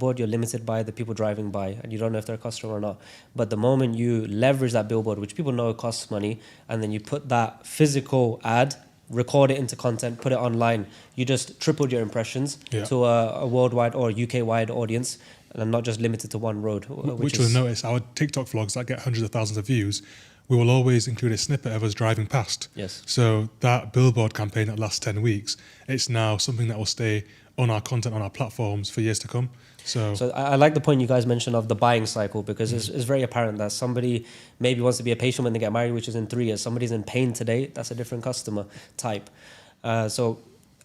billboard, you're limited by the people driving by, and you don't know if they're a customer or not. But the moment you leverage that billboard, which people know costs money, and then you put that physical ad, record it into content, put it online, you just tripled your impressions to a worldwide or UK-wide audience, and not just limited to one road. Which you'll notice, our TikTok vlogs that get hundreds of thousands of views, we will always include a snippet of us driving past. Yes. So that billboard campaign that lasts 10 weeks, it's now something that will stay on our content, on our platforms for years to come. So I like the point you guys mentioned of the buying cycle, because it's very apparent that somebody maybe wants to be a patient when they get married, which is in 3 years. Somebody's in pain today, that's a different customer type. So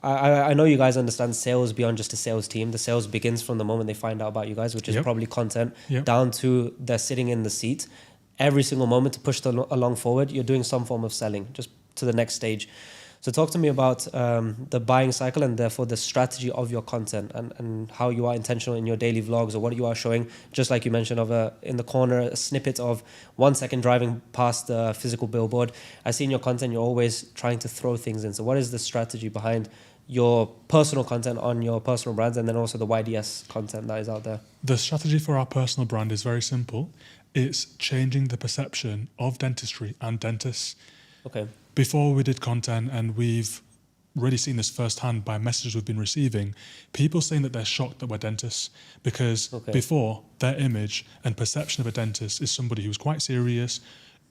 I know you guys understand sales beyond just a sales team. The sales begins from the moment they find out about you guys, which is probably content, down to they're sitting in the seat. Every single moment to push them along forward, you're doing some form of selling, just to the next stage. So talk to me about the buying cycle, and therefore the strategy of your content, and how you are intentional in your daily vlogs, or what you are showing, just like you mentioned of in the corner, a snippet of 1 second driving past the physical billboard. I see in your content, you're always trying to throw things in. So what is the strategy behind your personal content on your personal brands, and then also the YDS content that is out there? The strategy for our personal brand is very simple. It's changing the perception of dentistry and dentists. Okay. Before we did content, and we've really seen this firsthand by messages we've been receiving, people saying that they're shocked that we're dentists, because before, their image and perception of a dentist is somebody who's quite serious,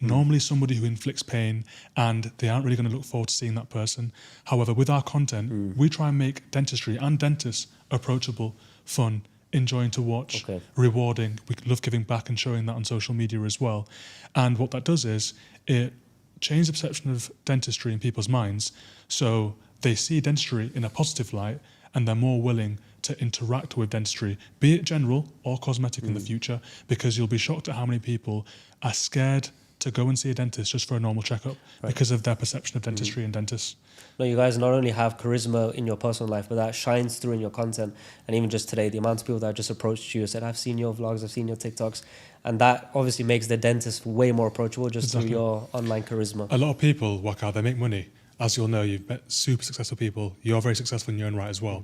normally somebody who inflicts pain, and they aren't really going to look forward to seeing that person. However, with our content, we try and make dentistry and dentists approachable, fun, enjoying to watch, rewarding. We love giving back and showing that on social media as well. And what that does is it changes the perception of dentistry in people's minds, so they see dentistry in a positive light, and they're more willing to interact with dentistry, be it general or cosmetic in the future, because you'll be shocked at how many people are scared to go and see a dentist just for a normal checkup because of their perception of dentistry and dentists. No, you guys not only have charisma in your personal life, but that shines through in your content. And even just today, the amount of people that just approached you and said, I've seen your vlogs, I've seen your TikToks. And that obviously makes the dentist way more approachable just through your online charisma. A lot of people work out, they make money. As you'll know, you've met super successful people. You're very successful in your own right as well.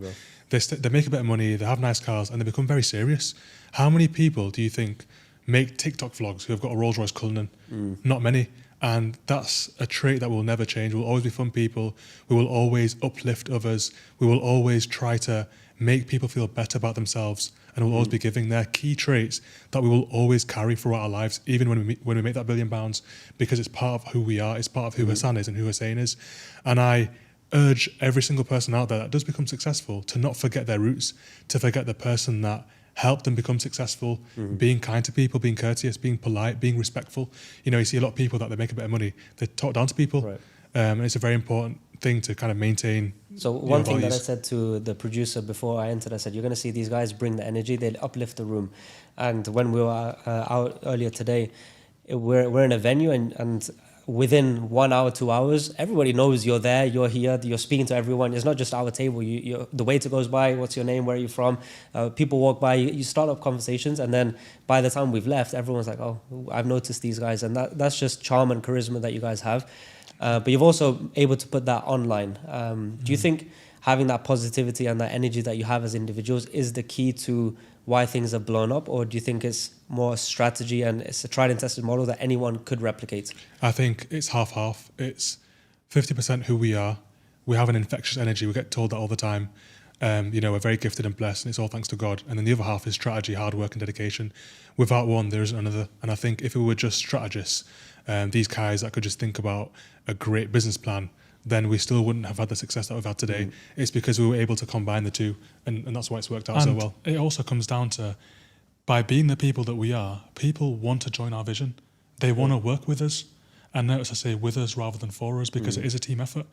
They make a bit of money, they have nice cars, and they become very serious. How many people do you think make TikTok vlogs who have got a Rolls Royce Cullinan? Not many. And that's a trait that will never change. We'll always be fun people. We will always uplift others. We will always try to make people feel better about themselves, and we'll always be giving their key traits that we will always carry throughout our lives, even when we make that £1 billion, because it's part of who we are. It's part of who Hassan is and who Hussein is. And I urge every single person out there that does become successful to not forget their roots, to forget the person that help them become successful, being kind to people, being courteous, being polite, being respectful. You know, you see a lot of people that they make a bit of money, they talk down to people, and it's a very important thing to kind of maintain. So one thing that I said to the producer before I entered, I said, you're going to see these guys bring the energy, they'll uplift the room. And when we were out earlier today, we're in a venue, and within 1 hour, 2 hours, everybody knows you're there, you're here, you're speaking to everyone. It's not just our table. The waiter goes by, what's your name, where are you from? People walk by, you start up conversations, and then by the time we've left, everyone's like, oh, I've noticed these guys. And that's just charm and charisma that you guys have. But you've also able to put that online. Do you think having that positivity and that energy that you have as individuals is the key to why things are blown up, or do you think it's more strategy and it's a tried and tested model that anyone could replicate? I think it's half-half. It's 50% who we are. We have an infectious energy. We get told that all the time. You know, we're very gifted and blessed, and it's all thanks to God. And then the other half is strategy, hard work and dedication. Without one, there isn't another. And I think if we were just strategists, these guys that could just think about a great business plan, then we still wouldn't have had the success that we've had today. It's because we were able to combine the two, and that's why it's worked out so well. It also comes down to, by being the people that we are, people want to join our vision. They want to work with us. And notice I say with us rather than for us, because it is a team effort.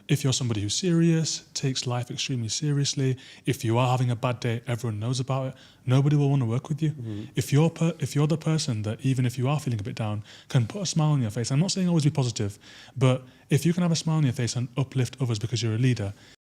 If you're somebody who's serious, takes life extremely seriously, if you are having a bad day, everyone knows about it, nobody will want to work with you. If you're the person that, even if you are feeling a bit down, can put a smile on your face, I'm not saying always be positive, but if you can have a smile on your face and uplift others because you're a leader,